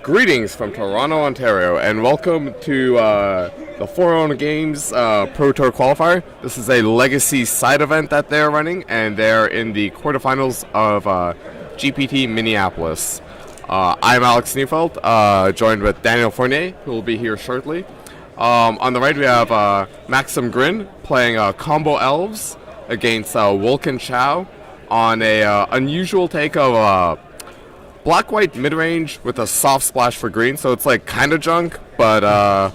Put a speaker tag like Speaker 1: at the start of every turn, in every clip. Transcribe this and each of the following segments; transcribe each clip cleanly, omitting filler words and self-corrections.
Speaker 1: Greetings from Toronto, Ontario, and welcome to the Fournier Games Pro Tour Qualifier. This is a legacy side event that they're running, and they're in the quarterfinals of GPT Minneapolis. I'm Alex Neufeldt, joined with Daniel Fournier, who will be here shortly. On the right, we have Maksym Gryn playing Combo Elves against Wilkin Chau on a unusual take of black-white mid-range with a soft splash for green, so it's like kind of junk, but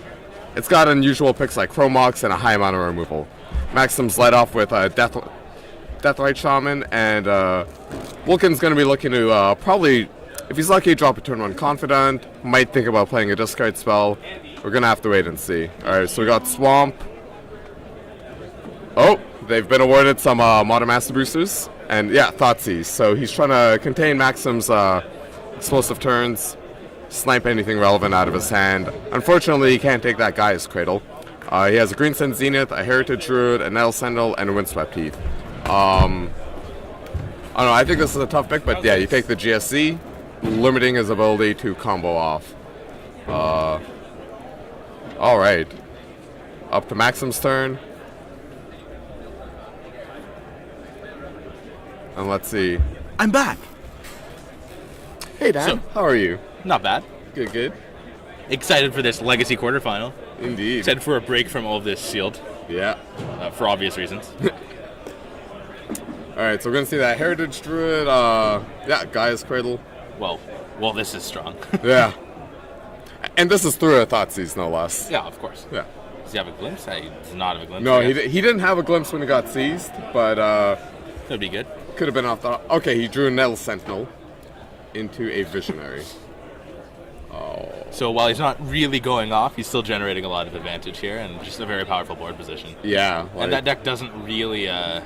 Speaker 1: it's got unusual picks like Chromox and a high amount of removal. Maksym's led off with Deathrite Shaman, and Wilkin's going to be looking to probably, if he's lucky, drop a turn 1 Confidant, might think about playing a discard spell. We're going to have to wait and see. Alright, so we got Swamp. Oh, they've been awarded some Modern Master Boosters, and yeah, Thoughtseize. So he's trying to contain Maksym's explosive turns, snipe anything relevant out of his hand. Unfortunately, he can't take that Gaia's Cradle. He has a Green Sun Zenith, a Heritage Druid, a Nettle Sentinel, and a Windswept Heath. I don't know, I think this is a tough pick, but yeah, you take the GSC, limiting his ability to combo off. Alright. Up to Maksym's turn. And let's see.
Speaker 2: I'm back.
Speaker 1: Hey Dan, how are you?
Speaker 2: Not bad.
Speaker 1: Good, good.
Speaker 2: Excited for this Legacy quarterfinal.
Speaker 1: Indeed.
Speaker 2: Excited for a break from all of this sealed,
Speaker 1: Yeah.
Speaker 2: for obvious reasons.
Speaker 1: Alright, so we're gonna see that Heritage Druid, yeah, Gaia's Cradle.
Speaker 2: Well, this is strong.
Speaker 1: Yeah. And this is through a Thoughtseize, no less.
Speaker 2: Yeah, of course.
Speaker 1: Yeah.
Speaker 2: Does he have a glimpse? He does not have a glimpse.
Speaker 1: No, he didn't have a glimpse when he got seized, but
Speaker 2: Could be good.
Speaker 1: could have been off the... Okay, he drew a Nettle Sentinel into a Visionary. Oh.
Speaker 2: So while he's not really going off, he's still generating a lot of advantage here, and just a very powerful board position.
Speaker 1: Yeah. Like,
Speaker 2: And that deck doesn't really, oh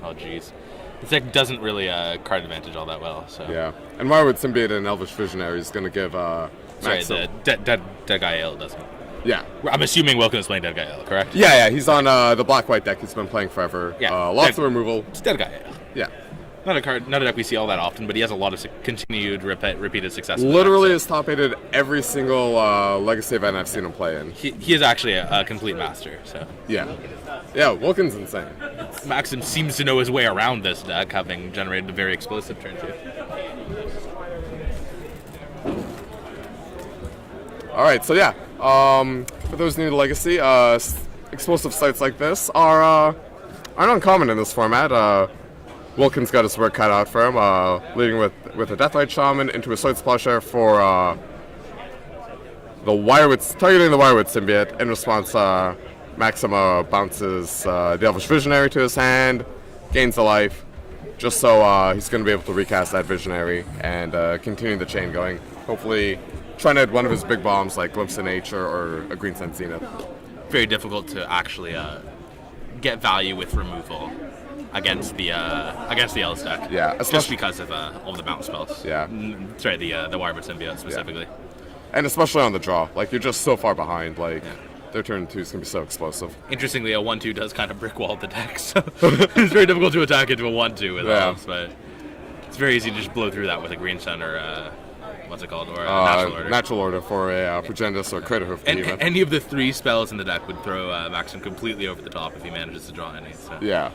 Speaker 2: jeez. This deck doesn't really card advantage all that well, so...
Speaker 1: yeah. And why would Symbiote and Elvish Visionary is going to give
Speaker 2: Sorry,
Speaker 1: Maksym...
Speaker 2: Dead Gael doesn't.
Speaker 1: Yeah.
Speaker 2: I'm assuming Wilkin is playing Dead Gael, correct?
Speaker 1: Yeah, he's on the black-white deck he's been playing forever.
Speaker 2: Yeah.
Speaker 1: Lots of removal.
Speaker 2: It's Dead Gael.
Speaker 1: Yeah.
Speaker 2: Not a deck we see all that often, but he has a lot of continued repeated success.
Speaker 1: Literally has top-aided every single Legacy event I've seen him play in.
Speaker 2: He is actually a complete master. So
Speaker 1: Yeah. Yeah, Wilkin's insane.
Speaker 2: Maksym seems to know his way around this deck, having generated a very explosive turn 2.
Speaker 1: Alright, so yeah. For those new to Legacy, explosive sites like this are uncommon in this format. Wilkin's got his work cut out for him, leading with a Deathrite Shaman into a Sword Splasher for targeting the Wirewood Symbiote. In response, Maksym bounces the Elvish Visionary to his hand, gains a life, just so he's going to be able to recast that Visionary and continue the chain going. Hopefully trying to hit one of his big bombs like Glimpse of Nature or a Green Sun Zenith.
Speaker 2: Very difficult to actually get value with removal against the Elves deck.
Speaker 1: Yeah,
Speaker 2: just because of all the bounce spells.
Speaker 1: Yeah.
Speaker 2: Sorry, the Wirewood Symbiote specifically.
Speaker 1: Yeah. And especially on the draw, like you're just so far behind. Like their turn 2 is gonna be so explosive.
Speaker 2: Interestingly, a 1/2 does kind of brick wall the deck, so it's very difficult to attack into a 1/2 with Elves, but it's very easy to just blow through that with a Green Sun or what's it called, or a Natural Order.
Speaker 1: Natural Order for a Progenitus or Crater Hoof.
Speaker 2: Any of the 3 spells in the deck would throw Maksym completely over the top if he manages to draw any. So.
Speaker 1: Yeah.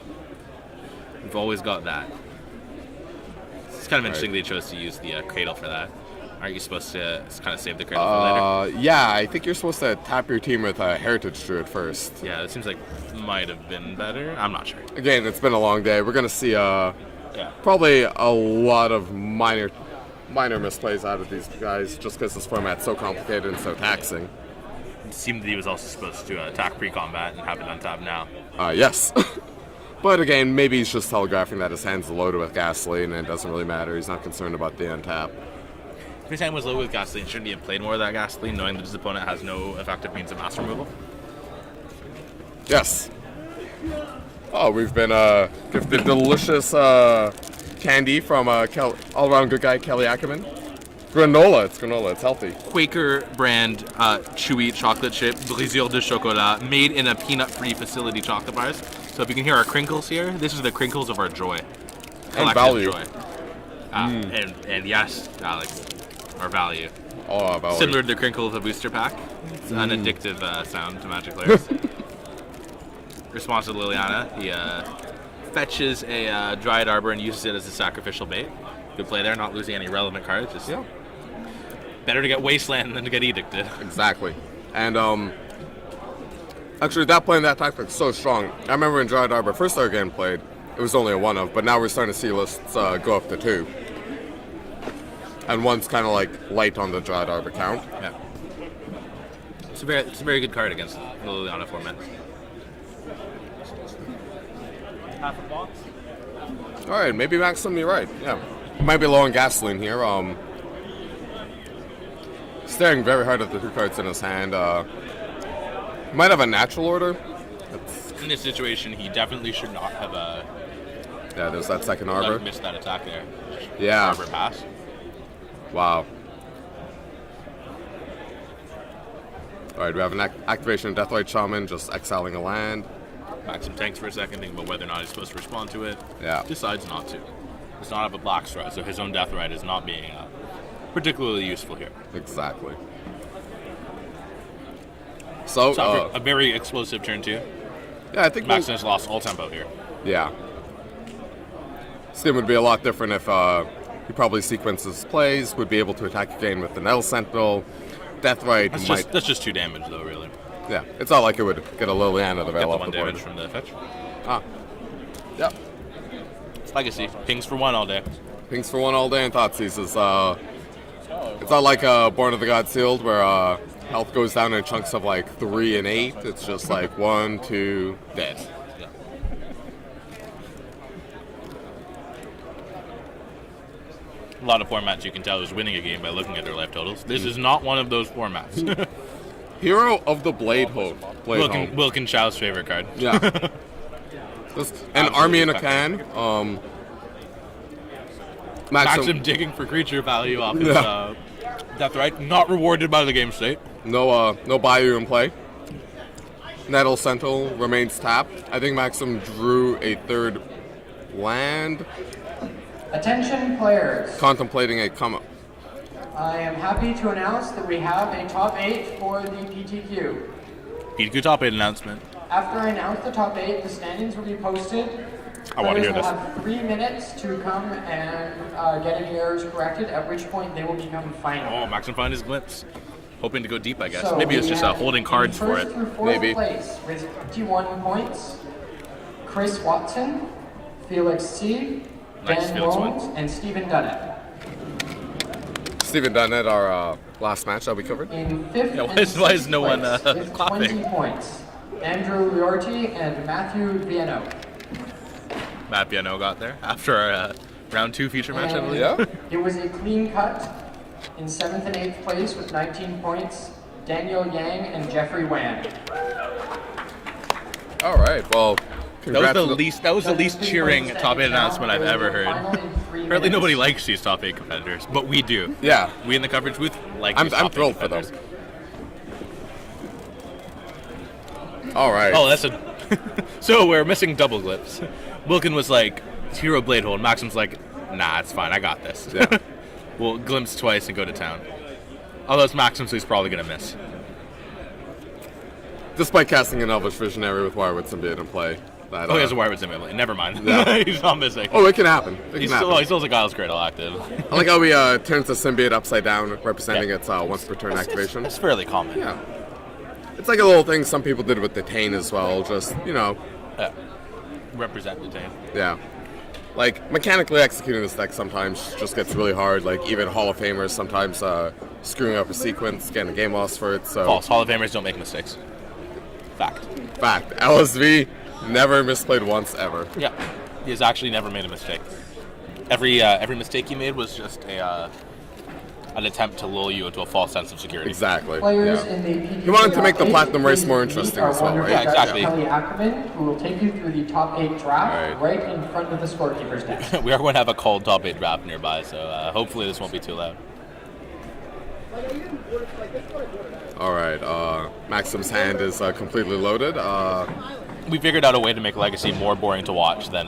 Speaker 2: We've always got that. It's kind of interesting they chose to use the Cradle for that. Aren't you supposed to kind of save the Cradle for later?
Speaker 1: Yeah, I think you're supposed to tap your team with a Heritage Druid first.
Speaker 2: Yeah, it seems like might have been better. I'm not sure.
Speaker 1: Again, it's been a long day. We're going to see probably a lot of minor misplays out of these guys just because this format's so complicated and so taxing.
Speaker 2: It seemed that he was also supposed to attack pre-combat and have it untap now.
Speaker 1: Yes. But again, maybe he's just telegraphing that his hand's loaded with gasoline and it doesn't really matter. He's not concerned about the untap.
Speaker 2: If his hand was loaded with gasoline, shouldn't he have played more of that gasoline, knowing that his opponent has no effective means of mass removal?
Speaker 1: Yes. Oh, we've been gifted delicious candy from all-around good guy Kelly Ackerman. Granola, it's healthy.
Speaker 2: Quaker brand chewy chocolate chip, brisure de chocolat, made in a peanut-free facility chocolate bars. So if you can hear our crinkles here, this is the crinkles of our joy.
Speaker 1: And value.
Speaker 2: Joy. And yes, Alex, or value.
Speaker 1: Oh, value.
Speaker 2: Similar to the crinkle of a booster pack. It's an addictive sound to Magic players. Response to Liliana, he fetches a Dryad Arbor and uses it as a sacrificial bait. Good play there, not losing any relevant cards. Just better to get Wasteland than to get Edicted.
Speaker 1: Exactly. And actually, that play and that tactic is so strong. I remember when Dryad Arbor first started getting played, it was only a 1-of, but now we're starting to see lists go up to 2. And one's kind of like light on the Dryad Arbor count.
Speaker 2: Yeah. It's a very good card against the Liliana format. Half a box.
Speaker 1: All right, maybe Maksym, you're right. Yeah, might be low on gasoline here. Staring very hard at the 2 cards in his hand. Might have a natural order.
Speaker 2: In this situation, he definitely should not have
Speaker 1: yeah, there's that second Arbor.
Speaker 2: Missed that attack there.
Speaker 1: Yeah.
Speaker 2: Arbor pass.
Speaker 1: Wow. All right, we have an activation of Deathrite Shaman, just exiling a land.
Speaker 2: Maksym tanks for a second, thinking about whether or not he's supposed to respond to it.
Speaker 1: Yeah.
Speaker 2: Decides not to. Does not have a black strike, so his own Deathrite is not being particularly useful here.
Speaker 1: Exactly. So
Speaker 2: a very explosive turn 2.
Speaker 1: Yeah, I think
Speaker 2: Maksym has lost all tempo here.
Speaker 1: Yeah. This game would be a lot different if he probably sequences plays, would be able to attack again with the Nettle Sentinel. Deathrite
Speaker 2: That's just 2 damage, though, really.
Speaker 1: Yeah, it's not like it would get a Liliana to veil
Speaker 2: Get
Speaker 1: up
Speaker 2: the 1
Speaker 1: the board.
Speaker 2: damage from the fetch.
Speaker 1: Yep.
Speaker 2: Legacy. Pings for 1 all day.
Speaker 1: Pings for 1 all day and Thoughtseize is it's not like Born of the God Sealed where health goes down in chunks of like 3 and 8. It's just like 1, 2, dead.
Speaker 2: Yeah. A lot of formats you can tell who's winning a game by looking at their life totals. This is not one of those formats.
Speaker 1: Hero of the Blade Home.
Speaker 2: Wilkin Chau's favorite card.
Speaker 1: Yeah. An army in a can.
Speaker 2: Maksym digging for creature value off his Deathrite. Not rewarded by the game state.
Speaker 1: No Bayou in play. Nettle Sentinel remains tapped. I think Maksym drew a 3rd land.
Speaker 3: Attention players.
Speaker 1: Contemplating a come up.
Speaker 3: I am happy to announce that we have a top 8 for the PTQ.
Speaker 2: PTQ top 8 announcement.
Speaker 3: After I announce the top 8, the standings will be posted.
Speaker 2: I want to hear
Speaker 3: Players
Speaker 2: this.
Speaker 3: will have 3 minutes to come and get any errors corrected, at which point they will become final.
Speaker 2: Oh, Maksym find his glimpse. Hoping to go deep, I guess.
Speaker 3: So
Speaker 2: Maybe it's
Speaker 3: we
Speaker 2: just
Speaker 3: have
Speaker 2: holding cards
Speaker 3: in
Speaker 2: for
Speaker 3: first
Speaker 2: it.
Speaker 3: through 4th
Speaker 1: Maybe.
Speaker 3: place with 21 points, Chris Watson, Felix C.,
Speaker 2: Nice,
Speaker 3: Dan
Speaker 2: Felix
Speaker 3: Wong,
Speaker 2: wins.
Speaker 3: and Stephen Dunnett.
Speaker 1: Stephen Dunnett, our last match that we covered.
Speaker 3: In 5th
Speaker 2: Yeah,
Speaker 3: and
Speaker 2: why is
Speaker 3: 6th
Speaker 2: no one,
Speaker 3: place with
Speaker 2: clapping?
Speaker 3: 20 points, Andrew Riorti and Matthew Viano.
Speaker 2: Matt Piano got there after round 2 feature match, I
Speaker 3: And
Speaker 2: believe.
Speaker 1: Yeah.
Speaker 3: It was a clean cut in 7th and 8th place with 19 points, Daniel Yang and Jeffrey Wan.
Speaker 1: All right. Well,
Speaker 2: That was the least cheering top 8 announcement I've ever heard.
Speaker 3: Apparently
Speaker 2: Apparently nobody likes these top 8 competitors, but we do.
Speaker 1: Yeah.
Speaker 2: We in the coverage booth like
Speaker 1: I'm
Speaker 2: these top 8
Speaker 1: thrilled for them.
Speaker 2: competitors.
Speaker 1: All right.
Speaker 2: Oh, that's a... So we're missing double glips. Wilkin was like, Hero Blade Hold. Maksym's like, nah, it's fine, I got this.
Speaker 1: Yeah.
Speaker 2: We'll glimpse twice and go to town. Although it's Maksym, so he's probably going to miss.
Speaker 1: Despite casting an Elvish Visionary with Wirewoods and being in play. That,
Speaker 2: Oh, he has a Wirewoods Simulator. Never mind.
Speaker 1: Yeah.
Speaker 2: He's not missing.
Speaker 1: Oh, it can happen. It
Speaker 2: He
Speaker 1: can happen.
Speaker 2: still has a Giles Cradle active.
Speaker 1: I like how we turns the symbiote upside down, representing its once per turn activation.
Speaker 2: It's fairly common.
Speaker 1: Yeah. It's like a little thing some people did with the Tane as well. Just,
Speaker 2: Yeah. Represent the team.
Speaker 1: yeah. Like, mechanically executing this deck sometimes just gets really hard. Like, even Hall of Famers sometimes screwing up a sequence, getting a game loss for it. So
Speaker 2: False. Hall of Famers don't make mistakes. Fact.
Speaker 1: Fact. LSV never misplayed once ever.
Speaker 2: Yeah. He has actually never made a mistake. Every mistake he made was just an attempt to lull you into a false sense of security.
Speaker 1: Exactly.
Speaker 3: Players
Speaker 1: Yeah.
Speaker 3: in the PTQ
Speaker 1: He wanted to make the
Speaker 3: top 8,
Speaker 1: Platinum race
Speaker 3: please
Speaker 1: more
Speaker 3: meet
Speaker 1: interesting
Speaker 3: our
Speaker 1: as well,
Speaker 3: wonderful
Speaker 1: right?
Speaker 2: Yeah,
Speaker 3: judge,
Speaker 2: exactly.
Speaker 3: Kelly Ackerman, who will take you through the top 8 draft
Speaker 1: Right.
Speaker 3: right in front of the scorekeeper's desk.
Speaker 2: We are going to have a cold top 8 draft nearby, so hopefully this won't be too loud.
Speaker 1: All right. Maksym's hand is completely loaded.
Speaker 2: we figured out a way to make Legacy more boring to watch than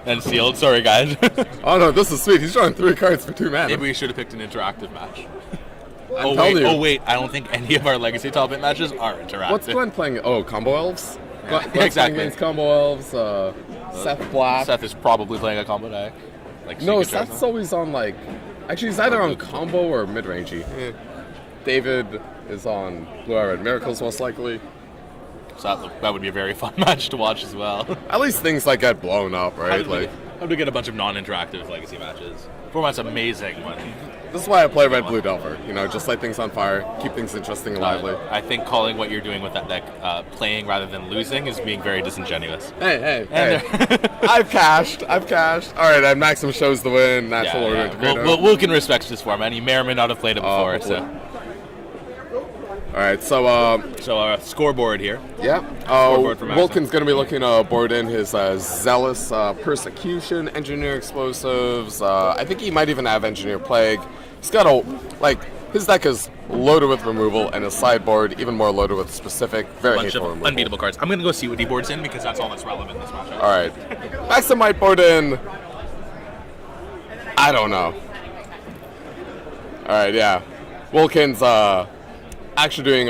Speaker 2: than Sealed. Sorry, guys.
Speaker 1: Oh no, this is sweet. He's drawing 3 cards for 2 mana.
Speaker 2: Maybe we should have picked an interactive match.
Speaker 1: You.
Speaker 2: Wait, I don't think any of our Legacy top 8 matches are interactive.
Speaker 1: What's Glenn playing? Oh, Combo Elves?
Speaker 2: Yeah,
Speaker 1: Glenn's
Speaker 2: exactly.
Speaker 1: playing against Combo Elves, Seth Black.
Speaker 2: Seth is probably playing a combo deck. Like
Speaker 1: No,
Speaker 2: Secret
Speaker 1: Seth's always on, like... Actually, he's either on Combo or mid-rangey. David is on Blue Eye Red Miracles, most likely.
Speaker 2: So that would be a very fun match to watch as well.
Speaker 1: At least things, like, get blown up, right?
Speaker 2: How do we get a bunch of non-interactive Legacy matches? Format's amazing when...
Speaker 1: This is why I play Red Blue Delver. You know, just light things on fire, keep things interesting and lively.
Speaker 2: I think calling what you're doing with that deck playing rather than losing is being very disingenuous.
Speaker 1: Hey. I've cashed. All right, and Maksym shows the win. Natural order integrator.
Speaker 2: Wilkin respects this format, and he may or may not have played it before.
Speaker 1: All right, so
Speaker 2: scoreboard here.
Speaker 1: Yeah.
Speaker 2: Scoreboard for Maksym.
Speaker 1: Wilkin's going to be looking to board in his Zealous Persecution, Engineer Explosives. I think he might even have Engineer Plague. He's got his deck is loaded with removal, and his sideboard even more loaded with specific, very
Speaker 2: bunch of
Speaker 1: hateful removal.
Speaker 2: unbeatable cards. I'm going to go see what he boards in because that's all that's relevant in this matchup.
Speaker 1: All right. Maksym might board in... I don't know. All right, yeah. Wilkin's actually doing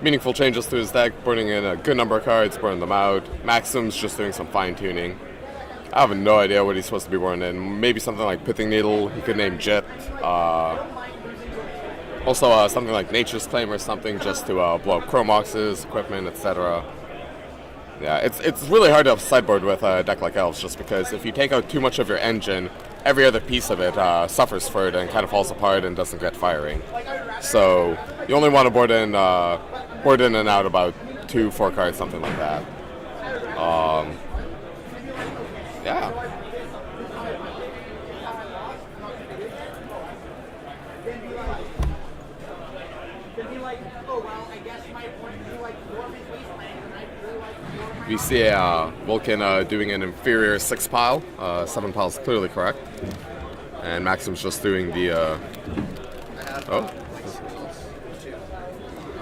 Speaker 1: meaningful changes to his deck, boarding in a good number of cards, boarding them out. Maksym's just doing some fine-tuning. I have no idea what he's supposed to be boarding in. Maybe something like Pithing Needle. He could name Jet. Also, something like Nature's Claim or something, just to blow up Chromoxes, equipment, etc. Yeah, it's really hard to sideboard with a deck like Elves, just because if you take out too much of your engine, every other piece of it suffers for it and kind of falls apart and doesn't get firing. So you only want to board in and out about 2-4 cards, something like that. Yeah. We see Wilkin doing an inferior 6 pile. 7 piles clearly correct. And Maksym's just doing the...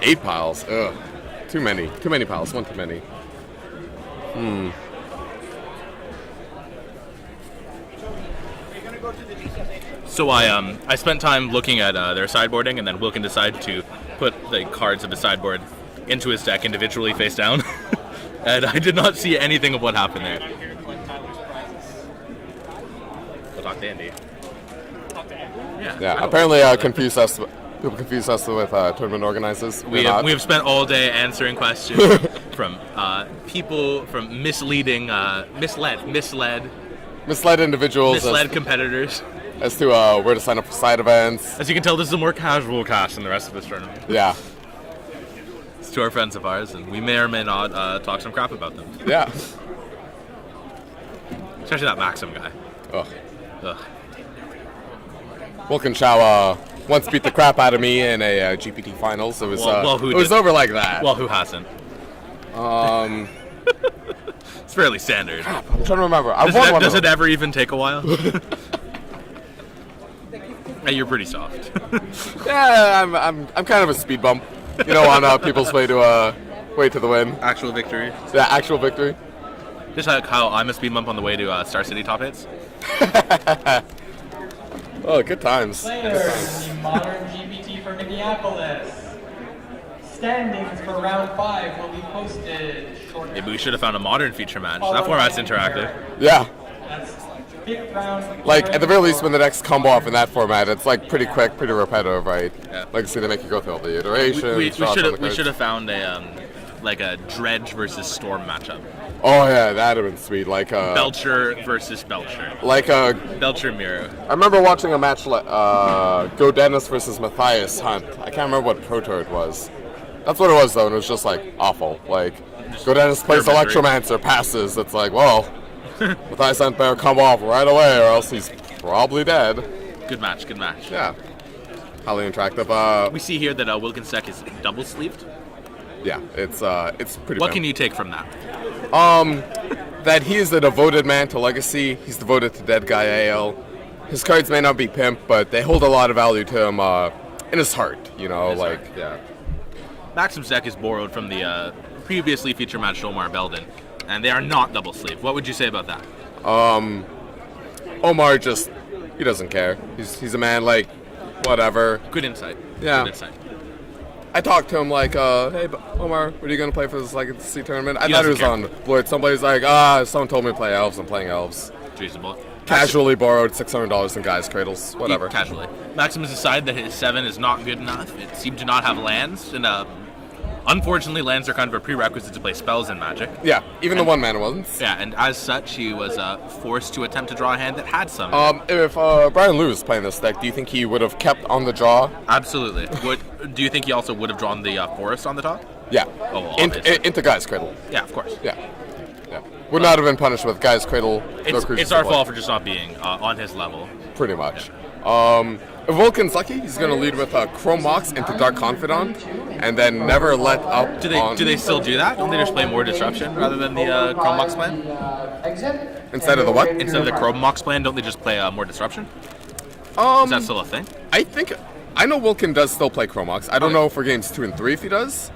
Speaker 1: 8 piles. Ugh. Too many piles. One too many.
Speaker 2: So I spent time looking at their sideboarding, and then Wilkin decided to put the cards of the sideboard into his deck individually face down. And I did not see anything of what happened there. We'll talk to Andy.
Speaker 1: Yeah, apparently people confuse us with tournament organizers.
Speaker 2: We have spent all day answering questions from people, from misled
Speaker 1: individuals,
Speaker 2: misled competitors.
Speaker 1: As to where to sign up for side events.
Speaker 2: As you can tell, this is a more casual cast than the rest of this tournament.
Speaker 1: Yeah.
Speaker 2: It's 2 friends of ours, and we may or may not talk some crap about them.
Speaker 1: Yeah.
Speaker 2: Especially that Maksym guy.
Speaker 1: Ugh. Wilkin Chau once beat the crap out of me in a GPT finals. It was it was over like that.
Speaker 2: Well, who hasn't? It's fairly standard.
Speaker 1: I'm trying to remember.
Speaker 2: Does it ever even take a while? Hey, you're pretty soft.
Speaker 1: Yeah, I'm kind of a speed bump. You know, on people's way to the win.
Speaker 2: Actual victory.
Speaker 1: Yeah, actual victory.
Speaker 2: Just like how I'm a speed bump on the way to Star City top 8s.
Speaker 1: Oh, good times.
Speaker 3: Players, the modern GPT from Minneapolis. Standings for round 5 will be posted shortly.
Speaker 2: Maybe we should have found a modern feature match. That format's interactive.
Speaker 1: Yeah.
Speaker 3: That's 5th round.
Speaker 1: Like, at the very least, when the decks combo off in that format, it's like pretty quick, pretty repetitive, right?
Speaker 2: Yeah.
Speaker 1: Like, see, they make you go through all the iterations.
Speaker 2: We should have found a Dredge versus Storm matchup.
Speaker 1: Oh yeah, that'd have been sweet. Like
Speaker 2: Belcher versus Belcher.
Speaker 1: Like
Speaker 2: Belcher Miro.
Speaker 1: I remember watching a match like Go Dennis versus Matthias Hunt. I can't remember what Pro Tour it was. That's what it was though, and it was just like awful. Like Go Dennis plays Electromancer, passes. It's like, well, Matthias Hunt better come off right away, or else he's probably dead.
Speaker 2: Good match.
Speaker 1: Yeah. Highly interactive.
Speaker 2: We see here that Wilkin's deck is double sleeved.
Speaker 1: Yeah, it's pretty.
Speaker 2: What can you take from that?
Speaker 1: That he is a devoted man to Legacy. He's devoted to Dead Guy AL. His cards may not be pimp, but they hold a lot of value to him in his heart. You know,
Speaker 2: Yeah. Maksym's deck is borrowed from the previously feature matched Omar Belden, and they are not double sleeve. What would you say about that?
Speaker 1: Omar he doesn't care. He's a man like, whatever.
Speaker 2: Good insight.
Speaker 1: Yeah.
Speaker 2: Good insight.
Speaker 1: I talked to him like, hey, Omar, what are you going to play for this legacy tournament? I
Speaker 2: He
Speaker 1: thought he was
Speaker 2: doesn't
Speaker 1: on Blitz. Somebody's like, someone told me to play elves. I'm playing elves.
Speaker 2: Reasonable.
Speaker 1: Casually borrowed $600 in guys' cradles. Whatever.
Speaker 2: Casually. Maksym has decided that his 7 is not good enough. It seemed to not have lands, and unfortunately, lands are kind of a prerequisite to play spells in Magic.
Speaker 1: Yeah, even the one mana wasn't.
Speaker 2: Yeah, and as such, he was forced to attempt to draw a hand that had some.
Speaker 1: If Brian Liu was playing this deck, do you think he would have kept on the draw?
Speaker 2: Absolutely. Do you think he also would have drawn the forest on the top?
Speaker 1: Yeah.
Speaker 2: Oh, well,
Speaker 1: into guys' cradle.
Speaker 2: Yeah, of course.
Speaker 1: Yeah. Would not have been punished with guys' cradle.
Speaker 2: It's our fault for just not being on his level.
Speaker 1: Pretty much. If Wilkin's lucky, he's going to lead with Chrome Mox into Dark Confidant, and then never let up.
Speaker 2: Do they still do that? Don't they just play more Disruption rather than the Chrome Mox plan?
Speaker 1: Instead of the what?
Speaker 2: Instead of the Chrome Mox plan, don't they just play more Disruption? Is that still a thing?
Speaker 1: I know Wilkin does still play Chrome Mox. I don't know for games 2 and 3 if he does.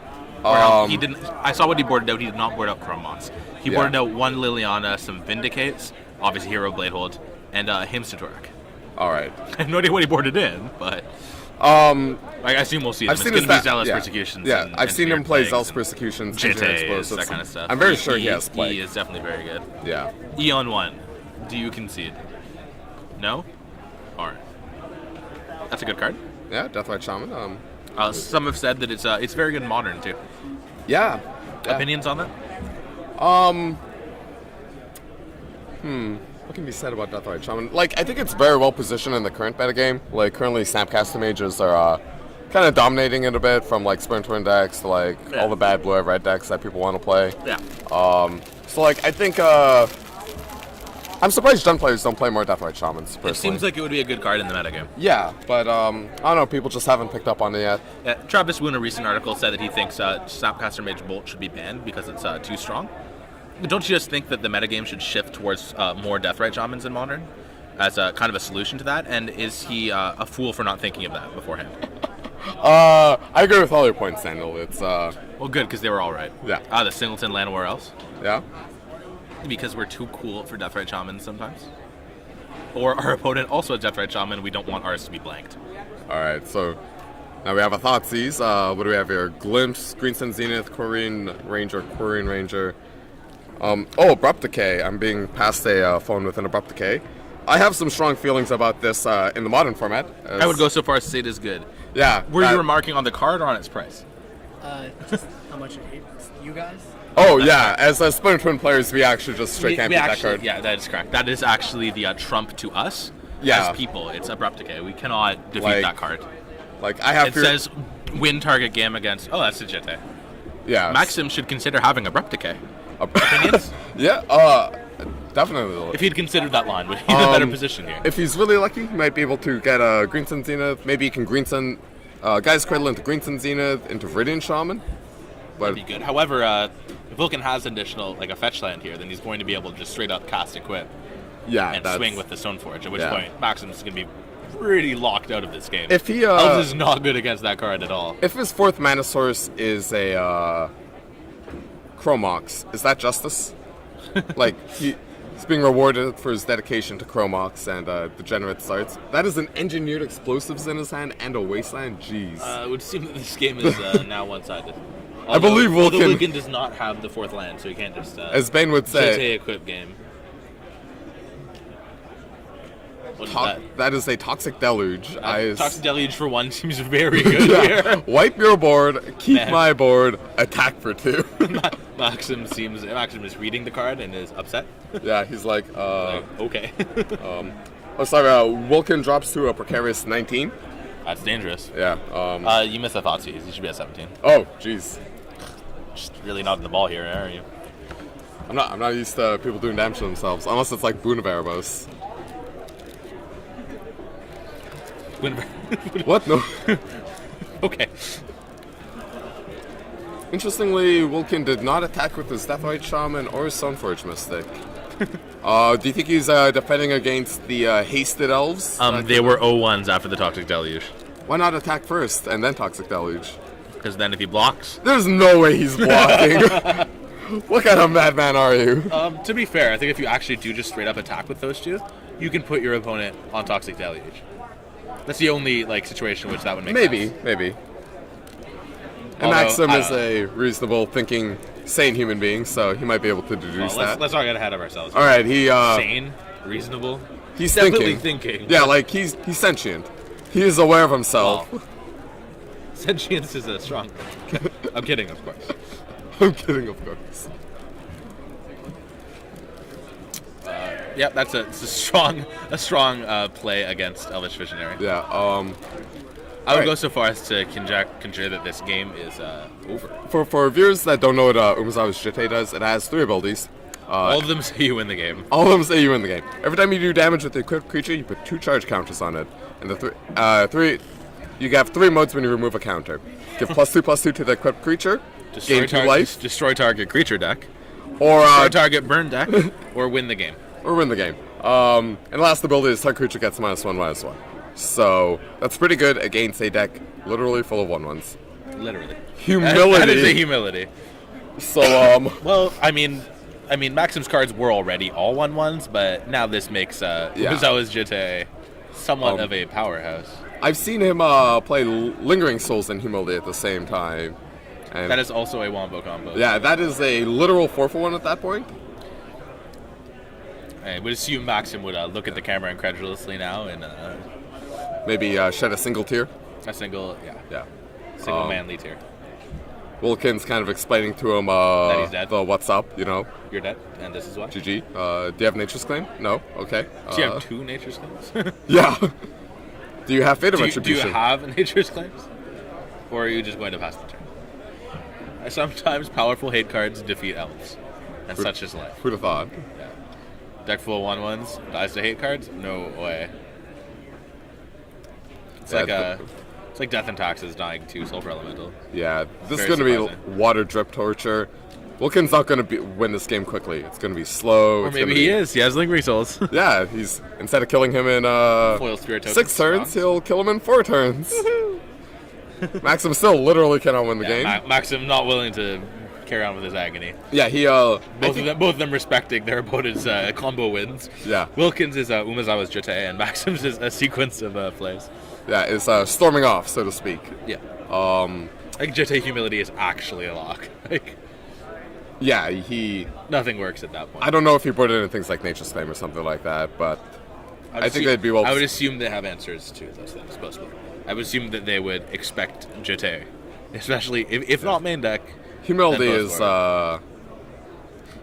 Speaker 2: He didn't. I saw what he boarded out. He did not board out Chrome Mox. He boarded out 1 Liliana, some Vindicates, obviously Hero Bladehold, and Hymns to Torak.
Speaker 1: All right.
Speaker 2: I have no idea what he boarded in, but I assume we'll see them.
Speaker 1: I've seen
Speaker 2: it's going to be Zealous
Speaker 1: yeah.
Speaker 2: Persecutions.
Speaker 1: Yeah, I've seen him play Zealous
Speaker 2: Persecutions,
Speaker 1: Persecutions, Engineer Explosives,
Speaker 2: that kind of stuff.
Speaker 1: I'm very sure he has played.
Speaker 2: He is definitely very good.
Speaker 1: Yeah.
Speaker 2: Eon 1, do you concede? No? Alright. That's a good card.
Speaker 1: Yeah, Deathrite Shaman.
Speaker 2: Some have said that it's very good in Modern, too.
Speaker 1: Yeah.
Speaker 2: Opinions on that?
Speaker 1: What can be said about Deathrite Shaman? Like, I think it's very well positioned in the current metagame. Like, currently Snapcaster Mages are kind of dominating it a bit, from like Splinter Twin decks to like all the bad blue red decks that people want to play.
Speaker 2: Yeah.
Speaker 1: So like, I think I'm surprised Jund players don't play more Deathrite Shamans, personally.
Speaker 2: It seems like it would be a good card in the metagame.
Speaker 1: Yeah, but I don't know, people just haven't picked up on it yet.
Speaker 2: Yeah, Travis Wu in a recent article said that he thinks Snapcaster Mage Bolt should be banned because it's too strong. Don't you just think that the metagame should shift towards more Deathrite Shamans in Modern as a kind of a solution to that? And is he a fool for not thinking of that beforehand?
Speaker 1: I agree with all your points, Daniel. It's
Speaker 2: well, good, because they were all right.
Speaker 1: Yeah.
Speaker 2: The Singleton land where else?
Speaker 1: Yeah.
Speaker 2: Because we're too cool for Deathrite Shamans sometimes. Or our opponent also has Deathrite Shaman, we don't want ours to be blanked.
Speaker 1: Alright, so now we have a Thoughtseize. What do we have here? Glimpse, Greensun Zenith, Quirine Ranger. Abrupt Decay. I'm being passed a phone with an Abrupt Decay. I have some strong feelings about this in the Modern format.
Speaker 2: I would go so far as to say it is good.
Speaker 1: Yeah.
Speaker 2: Were you remarking on the card or on its price?
Speaker 4: Just how much it hates you guys.
Speaker 1: Oh, yeah. As Splinter Twin players, we actually just straight can't beat that card.
Speaker 2: Yeah, that is correct. That is actually the trump to us as people. It's Abrupt Decay. We cannot defeat that card.
Speaker 1: Like, I have
Speaker 2: It says win target game against... Oh, that's legit.
Speaker 1: Yeah.
Speaker 2: Maksym should consider having Abrupt Decay. Opinions?
Speaker 1: Yeah, definitely.
Speaker 2: If he'd considered that line, would he be in a better position here?
Speaker 1: If he's really lucky, he might be able to get a Greensun Zenith. Maybe he can Greensun Guy's Cradle into Greensun Zenith, into Viridian Shaman. But
Speaker 2: That'd be good. However, if Wilkin has additional, like a fetch land here, then he's going to be able to just straight up cast Equip and swing with the Stoneforge, at which point Maksym's going to be pretty locked out of this game.
Speaker 1: If he
Speaker 2: Elves is not good against that card at all.
Speaker 1: If his fourth mana source is a Chrome Mox, is that justice? Like, he's being rewarded for his dedication to Chrome Mox and Degenerate Starts. That is an Engineered Explosives in his hand and a Wasteland. Jeez.
Speaker 2: It would seem that this game is now one-sided.
Speaker 1: I believe Wilkin...
Speaker 2: Wilkin does not have the fourth land, so he can't just...
Speaker 1: as Bane would say...
Speaker 2: Equip game.
Speaker 1: That is a Toxic Deluge.
Speaker 2: Toxic Deluge for one seems very good here.
Speaker 1: Wipe your board, keep my board, attack for 2.
Speaker 2: Maksym is reading the card and is upset.
Speaker 1: Yeah, he's like,
Speaker 2: okay.
Speaker 1: Wilkin drops to a precarious 19.
Speaker 2: That's dangerous.
Speaker 1: Yeah.
Speaker 2: You missed a Thoughtseize. You should be at 17.
Speaker 1: Oh, jeez.
Speaker 2: Just really not in the ball here, are you?
Speaker 1: I'm not used to people doing damage to themselves, unless it's like Boon of Erebos. What? No.
Speaker 2: Okay.
Speaker 1: Interestingly, Wilkin did not attack with his Deathrite Shaman or his Stoneforge Mystic. Do you think he's defending against the Hasted Elves?
Speaker 2: They were 0-1s after the Toxic Deluge.
Speaker 1: Why not attack first and then Toxic Deluge?
Speaker 2: because then if he blocks...
Speaker 1: There's no way he's blocking. What kind of madman are you?
Speaker 2: To be fair, I think if you actually do just straight up attack with those two, you can put your opponent on Toxic Deluge. That's the only situation in which that would make sense.
Speaker 1: Maybe. And
Speaker 2: Although,
Speaker 1: Maksym is a reasonable, thinking, sane human being, so he might be able to deduce that.
Speaker 2: Let's not get ahead of ourselves.
Speaker 1: All right, he
Speaker 2: Sane, reasonable.
Speaker 1: he's
Speaker 2: definitely thinking.
Speaker 1: Yeah, like he's sentient. He is aware of himself.
Speaker 2: Well, sentience is a strong. I'm kidding, of course.
Speaker 1: I'm kidding, of course.
Speaker 2: Yeah, it's a strong play against Elvish Visionary.
Speaker 1: Yeah.
Speaker 2: I would go so far as to conjure that this game is over.
Speaker 1: For viewers that don't know what Umezawa's Jite does, it has 3 abilities.
Speaker 2: All of them say you win the game.
Speaker 1: All of them say you win the game. Every time you do damage with the equipped creature, you put 2 charge counters on it. And the you have 3 modes when you remove a counter. Give +2/+2 to the equipped creature. Gain 2 life.
Speaker 2: Destroy target creature deck.
Speaker 1: Or
Speaker 2: destroy target burn deck. Or win the game.
Speaker 1: Or win the game. And the last ability is target creature gets -1/-1. So that's pretty good against a deck literally full of 1/1s.
Speaker 2: Literally.
Speaker 1: Humility.
Speaker 2: That is a humility.
Speaker 1: So
Speaker 2: well, I mean, Maksym's cards were already all 1/1s, but now this makes Umezawa's Jite somewhat of a powerhouse.
Speaker 1: I've seen him play Lingering Souls and Humility at the same time. And
Speaker 2: that is also a wombo combo.
Speaker 1: Yeah, that is a literal 4-for-1 at that point.
Speaker 2: I would assume Maksym would look at the camera incredulously now and
Speaker 1: maybe shed a single tear.
Speaker 2: A single,
Speaker 1: yeah,
Speaker 2: single manly tear.
Speaker 1: Wilkin's kind of explaining to him
Speaker 2: that he's dead.
Speaker 1: The what's up, you know.
Speaker 2: You're dead, and this is why.
Speaker 1: GG. Do you have Nature's Claim? No. Okay.
Speaker 2: Do you have 2 Nature's Claims?
Speaker 1: Yeah. Do you have Fate of Retribution?
Speaker 2: Do you have Nature's Claims, or are you just going to pass the turn? Sometimes powerful hate cards defeat elves, and such is life.
Speaker 1: Who'd have thought?
Speaker 2: Yeah. Deck full of 1/1s dies to hate cards? No way. It's like Death and Taxes dying to Sulfur Elemental.
Speaker 1: Yeah, this is going to be water drip torture. Wilkin's not going to win this game quickly. It's going to be slow.
Speaker 2: Or maybe he is. He has Lingering Souls.
Speaker 1: Yeah, he's instead of killing him in
Speaker 2: Foil Spirit
Speaker 1: 6 turns, he'll kill him in 4 turns. Maksym still literally cannot win the game.
Speaker 2: Maksym not willing to carry on with his agony.
Speaker 1: Yeah, he
Speaker 2: both of them respecting their opponent's combo wins.
Speaker 1: Yeah.
Speaker 2: Wilkins is Umezawa's Jite, and Maksym's is a sequence of plays.
Speaker 1: Yeah, it's storming off, so to speak.
Speaker 2: Yeah. I think Jite Humility is actually a lock.
Speaker 1: Yeah,
Speaker 2: nothing works at that point.
Speaker 1: I don't know if he put it in things like Nature's Claim or something like that, but I think they'd be well.
Speaker 2: I would assume they have answers to those things, possibly. I would assume that they would expect Jite, especially if not main deck.
Speaker 1: Humility is
Speaker 2: it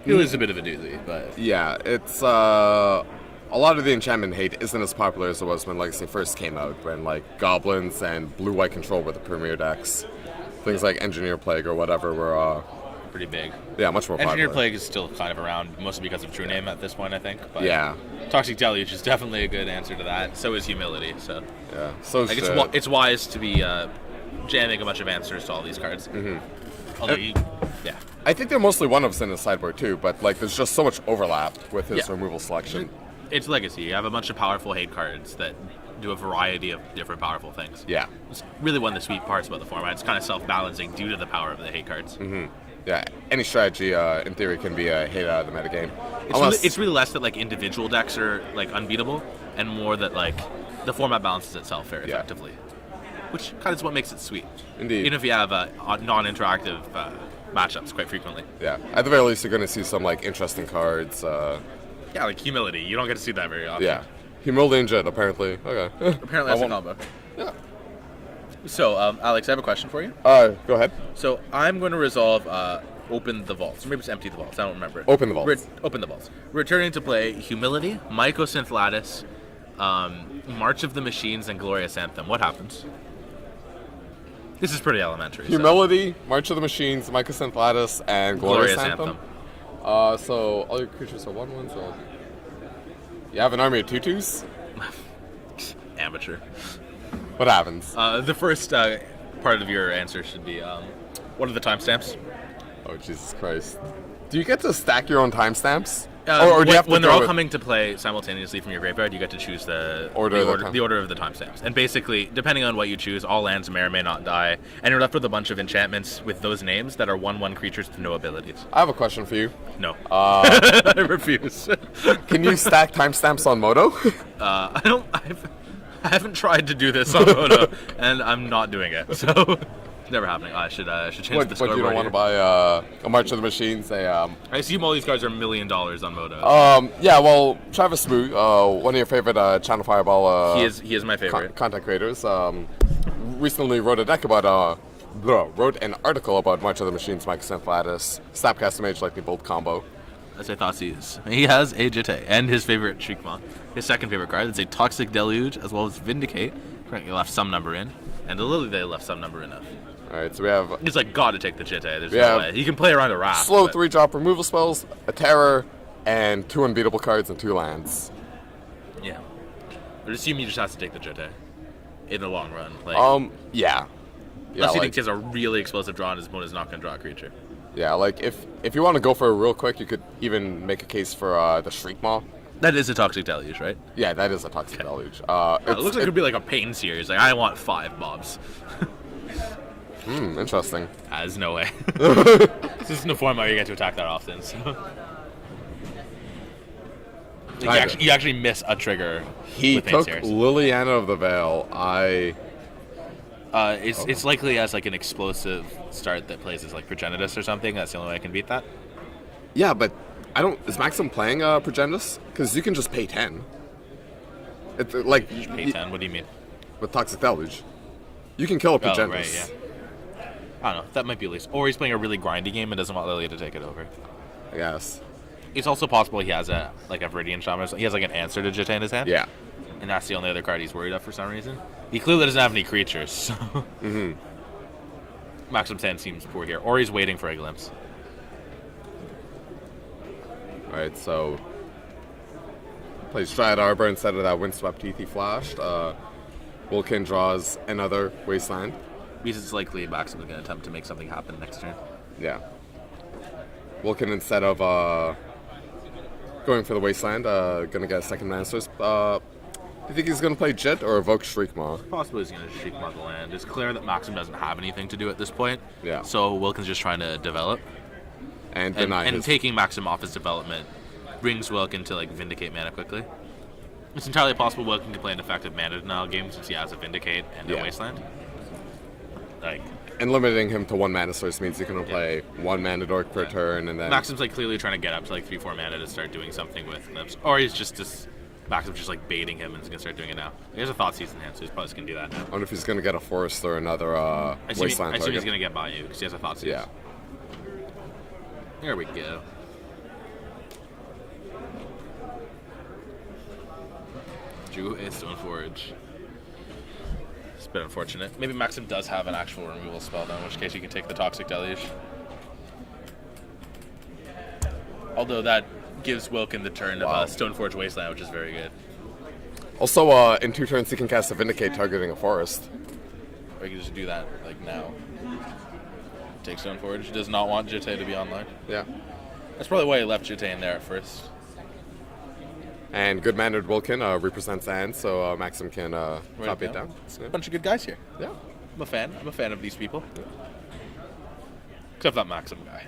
Speaker 2: is a bit of a doozy, but
Speaker 1: yeah, it's a lot of the enchantment hate isn't as popular as it was when Legacy first came out, when like Goblins and Blue-White Control were the premier decks. Things like Engineer Plague or whatever were
Speaker 2: pretty big.
Speaker 1: Yeah, much more popular.
Speaker 2: Engineer Plague is still kind of around, mostly because of True Name at this point, I think. But
Speaker 1: yeah.
Speaker 2: Toxic Deluge is definitely a good answer to that. So is Humility. So
Speaker 1: yeah, so
Speaker 2: it's wise to be jamming a bunch of answers to all these cards.
Speaker 1: Mm-hmm.
Speaker 2: Although,
Speaker 1: I think they're mostly one-ups in the sideboard too, but like there's just so much overlap with his removal selection.
Speaker 2: It's Legacy. You have a bunch of powerful hate cards that do a variety of different powerful things.
Speaker 1: Yeah.
Speaker 2: It's really one of the sweet parts about the format. It's kind of self-balancing due to the power of the hate cards.
Speaker 1: Mm-hmm. Yeah, any strategy in theory can be a hate out of the metagame.
Speaker 2: It's really less that like individual decks are like unbeatable, and more that like the format balances itself very effectively, which kind of is what makes it sweet.
Speaker 1: Indeed.
Speaker 2: Even if you have non-interactive matchups quite frequently.
Speaker 1: Yeah, at the very least you're going to see some like interesting cards.
Speaker 2: Yeah, like Humility. You don't get to see that very often.
Speaker 1: Yeah, Humility and Jet apparently. Okay.
Speaker 2: Apparently that's a combo.
Speaker 1: Yeah.
Speaker 2: So, Alex, I have a question for you.
Speaker 1: Go ahead.
Speaker 2: So, I'm going to resolve Open the Vaults. Or maybe it's Empty the Vaults. I don't remember.
Speaker 1: Open the Vaults.
Speaker 2: Open the Vaults. Returning to play Humility, Mycosynth Lattice, March of the Machines, and Glorious Anthem. What happens? This is pretty elementary.
Speaker 1: Humility, March of the Machines, Mycosynth Lattice, and Glorious Anthem. So, all your creatures are 1/1, so... You have an army of 2/2s?
Speaker 2: Amateur.
Speaker 1: What happens?
Speaker 2: The first part of your answer should be, what are the timestamps?
Speaker 1: Oh, Jesus Christ. Do you get to stack your own timestamps? Or do you have to
Speaker 2: when they're all
Speaker 1: throw it-
Speaker 2: coming to play simultaneously from your graveyard, you get to choose the
Speaker 1: Order of the time-
Speaker 2: order of the timestamps. And basically, depending on what you choose, all lands may or may not die, and you're left with a bunch of enchantments with those names that are 1/1 creatures with no abilities.
Speaker 1: I have a question for you.
Speaker 2: No, I refuse.
Speaker 1: Can you stack timestamps on Moto?
Speaker 2: I haven't tried to do this on Moto, and I'm not doing it. So. It's never happening. I should change the
Speaker 1: But
Speaker 2: scoreboard.
Speaker 1: you don't want to buy a March of the Machines,
Speaker 2: I assume all these cards are $1 million on Moto.
Speaker 1: yeah, well, Travis Smoo, one of your favorite Channel Fireball
Speaker 2: he is my favorite.
Speaker 1: content creators, recently wrote a deck about, wrote an article about March of the Machines, Mike Synthlatus, Snapcaster Mage Lightning Bolt combo.
Speaker 2: As I thought he has a Jitte and his favorite Shriekmaw. His second favorite card is a Toxic Deluge as well as Vindicate. Currently left some number in, and the Lily they left some number enough.
Speaker 1: Alright, so we have
Speaker 2: He's like, got to take the Jitte. There's no way. He can play around a Wrath.
Speaker 1: slow
Speaker 2: but
Speaker 1: 3-drop removal spells, a Terror, and 2 unbeatable cards and 2 lands.
Speaker 2: Yeah. But assume he just has to take the Jitte in the long run. Like,
Speaker 1: Yeah.
Speaker 2: unless he
Speaker 1: like,
Speaker 2: thinks he has a really explosive draw and his opponent is not going to draw a creature.
Speaker 1: yeah, like if you want to go for it real quick, you could even make a case for the Shriekmaw.
Speaker 2: That is a Toxic Deluge, right?
Speaker 1: Yeah, that is a Toxic Deluge.
Speaker 2: It looks like it could be like a Pain series. Like, I want 5 mobs.
Speaker 1: Interesting.
Speaker 2: There's no way. This isn't a format where you get to attack that often, so. You actually miss a trigger.
Speaker 1: He
Speaker 2: with Pain
Speaker 1: took
Speaker 2: series.
Speaker 1: Liliana of the Veil.
Speaker 2: It's likely as like an explosive start that plays as like Progenitus or something. That's the only way I can beat that.
Speaker 1: Yeah, but I don't. Is Maxim playing Progenitus? Because you can just pay 10. It's like
Speaker 2: Pay 10. What do you mean?
Speaker 1: with Toxic Deluge. You can kill a Progenitus.
Speaker 2: Oh, right, yeah. I don't know. That might be at least. Or he's playing a really grindy game and doesn't want Lilia to take it over.
Speaker 1: I guess.
Speaker 2: It's also possible he has a Viridian Shaman. He has like an answer to Jitte in his hand.
Speaker 1: Yeah.
Speaker 2: And that's the only other card he's worried of for some reason. He clearly doesn't have any creatures, so. Maxim Sand seems poor here. Or he's waiting for a glimpse.
Speaker 1: Alright, so plays Dryad Arbor instead of that Windswept Teeth he flashed. Wilkin draws another Wasteland.
Speaker 2: Because it's likely Maxim is going to attempt to make something happen next turn.
Speaker 1: Yeah. Wilkin, instead of going for the Wasteland, gonna get a second Masters. Do you think he's gonna play Jet or evoke Shriekmaw?
Speaker 2: Possibly he's going to Shriekmaw the land. It's clear that Maxim doesn't have anything to do at this point.
Speaker 1: Yeah.
Speaker 2: So Wilkin's just trying to develop.
Speaker 1: And deny
Speaker 2: And
Speaker 1: his...
Speaker 2: taking Maxim off his development brings Wilkin to like Vindicate mana quickly. It's entirely possible Wilkin can play an effective mana denial game since he has a Vindicate and a Wasteland. Like,
Speaker 1: And limiting him to 1 mana source means you can only play 1 mana dork per turn, and then...
Speaker 2: Maxim's like clearly trying to get up to like 3-4 mana to start doing something with Lips. Or he's just Maxim's just like baiting him and he's gonna start doing it now. He has a Thought Season hand, so he's probably just gonna do that now.
Speaker 1: I wonder if he's gonna get a Forest or another
Speaker 2: I assume
Speaker 1: Wasteland
Speaker 2: he's
Speaker 1: target.
Speaker 2: gonna get Bayou because he has a Thought Season.
Speaker 1: Yeah.
Speaker 2: There we go. Drew a Stoneforge. It's a bit unfortunate. Maybe Maxim does have an actual removal spell, though, in which case you can take the Toxic Deluge. Although that gives Wilkin the turn of Stoneforge Wasteland, which is very good.
Speaker 1: Also, in 2 turns he can cast a Vindicate targeting a Forest.
Speaker 2: Or you can just do that, like, now. Take Stoneforge. Does not want Jitte to be online.
Speaker 1: Yeah.
Speaker 2: That's probably why he left Jitte in there at first.
Speaker 1: And good-mannered Wilkin represents Anne, so Maxim can copy it down.
Speaker 2: A bunch of good guys here.
Speaker 1: Yeah.
Speaker 2: I'm a fan. I'm a fan of these people. Except that Maxim guy.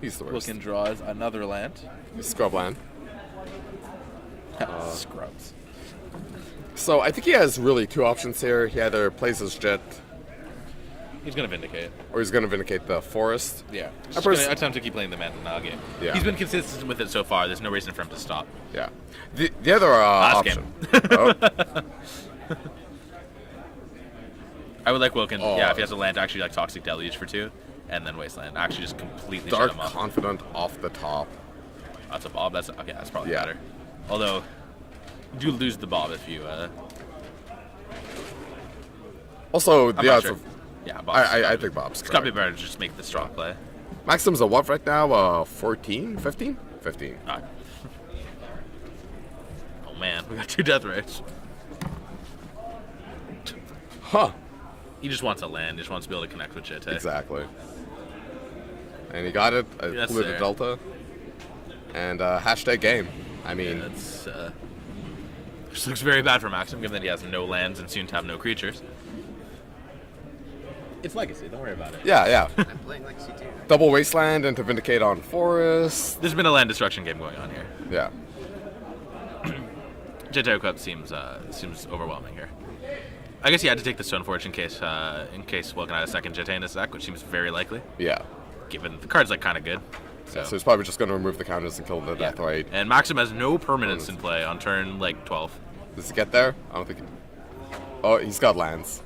Speaker 1: He's the worst.
Speaker 2: Wilkin draws another land.
Speaker 1: Scrubland.
Speaker 2: Scrubs.
Speaker 1: So I think he has really 2 options here. He either plays his Jet,
Speaker 2: He's going to Vindicate.
Speaker 1: or he's going to Vindicate the Forest.
Speaker 2: Yeah.
Speaker 1: I
Speaker 2: Just
Speaker 1: pers-
Speaker 2: going to attempt to keep playing the Mana Denial game.
Speaker 1: Yeah.
Speaker 2: He's been consistent with it so far. There's no reason for him to stop.
Speaker 1: Yeah. The other
Speaker 2: Ask
Speaker 1: option.
Speaker 2: him.
Speaker 1: Oh,
Speaker 2: I would like Wilkin,
Speaker 1: Oh.
Speaker 2: yeah, if he has a land, to actually like Toxic Deluge for 2, and then Wasteland. Actually just completely
Speaker 1: Dark
Speaker 2: shut him up.
Speaker 1: Confidant off the top.
Speaker 2: That's a Bob. That's okay. That's probably
Speaker 1: Yeah.
Speaker 2: better. Although, you do lose the Bob if you.
Speaker 1: Also,
Speaker 2: I'm
Speaker 1: the
Speaker 2: not
Speaker 1: odds
Speaker 2: sure.
Speaker 1: of...
Speaker 2: Yeah, Bob's
Speaker 1: I think Bob's
Speaker 2: It's gotta be
Speaker 1: correct.
Speaker 2: better to just make the straw play.
Speaker 1: Maxim's a what right now? 14? 15? 15.
Speaker 2: Oh man, we got 2 Death Rays.
Speaker 1: Huh.
Speaker 2: He just wants a land. He just wants to be able to connect with Jitte.
Speaker 1: Exactly. And he got it.
Speaker 2: That's
Speaker 1: Flew the
Speaker 2: fair.
Speaker 1: Delta. And hashtag game. I mean,
Speaker 2: That's this looks very bad for Maksym, given that he has no lands and soon to have no creatures. It's Legacy. Don't worry about it.
Speaker 1: yeah.
Speaker 4: I'm playing Legacy too.
Speaker 1: Double Wasteland and to Vindicate on Forest.
Speaker 2: There's been a land destruction game going on here.
Speaker 1: Yeah.
Speaker 2: Jeteo Cup seems overwhelming here. I guess he had to take the Stoneforge in case Wilkin had a second Jetay in his deck, which seems very likely,
Speaker 1: Yeah.
Speaker 2: given the card's like kind of good.
Speaker 1: So he's probably just going to remove the counters and kill the Death Right.
Speaker 2: And Maksym has no permanence in play on turn like 12.
Speaker 1: Does he get there? I don't think. Oh, he's got lands.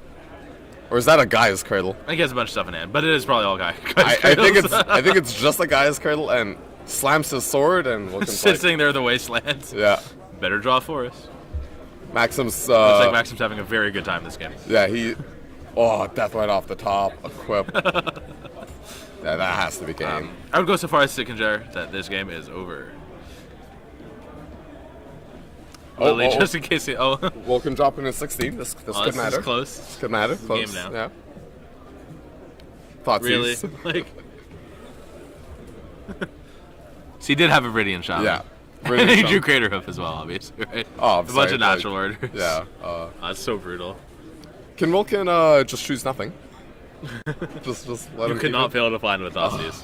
Speaker 1: Or is that a Gaia's Cradle?
Speaker 2: I think he has a bunch of stuff in hand, but it is probably all guy.
Speaker 1: I think it's just a Gaia's Cradle and slams his sword and Wilkin's
Speaker 2: sitting there the wastelands.
Speaker 1: yeah.
Speaker 2: Better draw Forest.
Speaker 1: Maxim's
Speaker 2: Looks like Maksym's having a very good time this game.
Speaker 1: yeah, Death Right off the top, equip. Yeah, that has to be game.
Speaker 2: I would go so far as to conjure that this game is over. Literally, just in case.
Speaker 1: Wilkin dropping in 16. This could
Speaker 2: this
Speaker 1: matter.
Speaker 2: is close.
Speaker 1: This could matter.
Speaker 2: This is
Speaker 1: Close.
Speaker 2: game now.
Speaker 1: Yeah. Thoughtsies.
Speaker 2: Really? Like. So he did have a Viridian Shaman.
Speaker 1: Yeah.
Speaker 2: And he drew Crater Hoof as well, obviously, right?
Speaker 1: Oh,
Speaker 2: a bunch of natural orders.
Speaker 1: Yeah.
Speaker 2: That's so brutal.
Speaker 1: Can Wilkin just choose nothing? just let
Speaker 2: You
Speaker 1: him
Speaker 2: could
Speaker 1: keep
Speaker 2: not
Speaker 1: it?
Speaker 2: fail to find with Thoughtseize.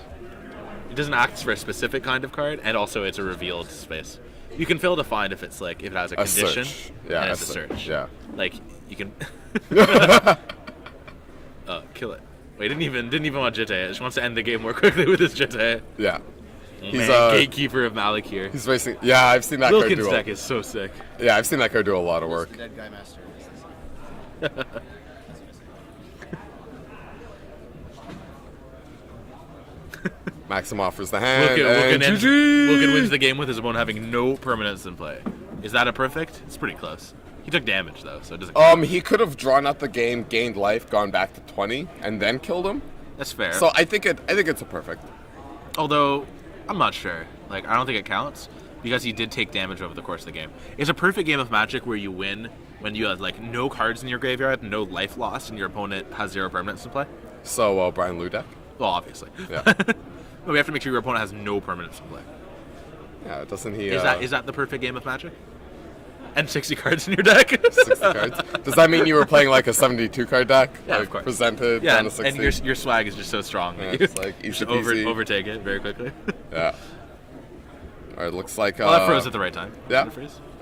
Speaker 2: It doesn't act for a specific kind of card, and also it's a revealed space. You can fail to find if it's like if it has a condition,
Speaker 1: search. Yeah,
Speaker 2: and it's a search.
Speaker 1: Yeah.
Speaker 2: Like you can. Kill it. Wait, didn't even want Jitte. Just wants to end the game more quickly with his Jitte.
Speaker 1: Yeah.
Speaker 2: He's Gatekeeper of Malik here.
Speaker 1: He's facing. Yeah, I've seen that card
Speaker 2: Wilkin's
Speaker 1: do.
Speaker 2: deck is so sick.
Speaker 1: Yeah, I've seen that card do a lot of work.
Speaker 4: Dead Guy Master.
Speaker 1: Maksym offers the hand.
Speaker 2: Wilkin
Speaker 1: and GG!
Speaker 2: Wilkin wins the game with his opponent having no permanence in play. Is that a perfect? It's pretty close. He took damage though, so it doesn't.
Speaker 1: He could have drawn out the game, gained life, gone back to 20, and then killed him.
Speaker 2: That's fair.
Speaker 1: So I think it's a perfect.
Speaker 2: Although I'm not sure. Like I don't think it counts because he did take damage over the course of the game. It's a perfect game of Magic where you win when you have like no cards in your graveyard, no life lost, and your opponent has 0 permanence in play.
Speaker 1: So Brian Liu deck.
Speaker 2: Well, obviously.
Speaker 1: Yeah.
Speaker 2: But we have to make sure your opponent has no permanence in play.
Speaker 1: Yeah, doesn't he?
Speaker 2: Is that the perfect game of Magic? And 60 cards in your deck.
Speaker 1: 60 cards. Does that mean you were playing like a 72 card deck?
Speaker 2: Yeah,
Speaker 1: like,
Speaker 2: of course.
Speaker 1: Presented
Speaker 2: Yeah,
Speaker 1: down to 60.
Speaker 2: and your swag is just so strong.
Speaker 1: Yeah,
Speaker 2: that
Speaker 1: it's like
Speaker 2: you
Speaker 1: easy
Speaker 2: just
Speaker 1: peasy.
Speaker 2: overtake it very quickly.
Speaker 1: Yeah. All right, looks like.
Speaker 2: Well, that froze at the right time.
Speaker 1: Yeah.
Speaker 2: Did it freeze?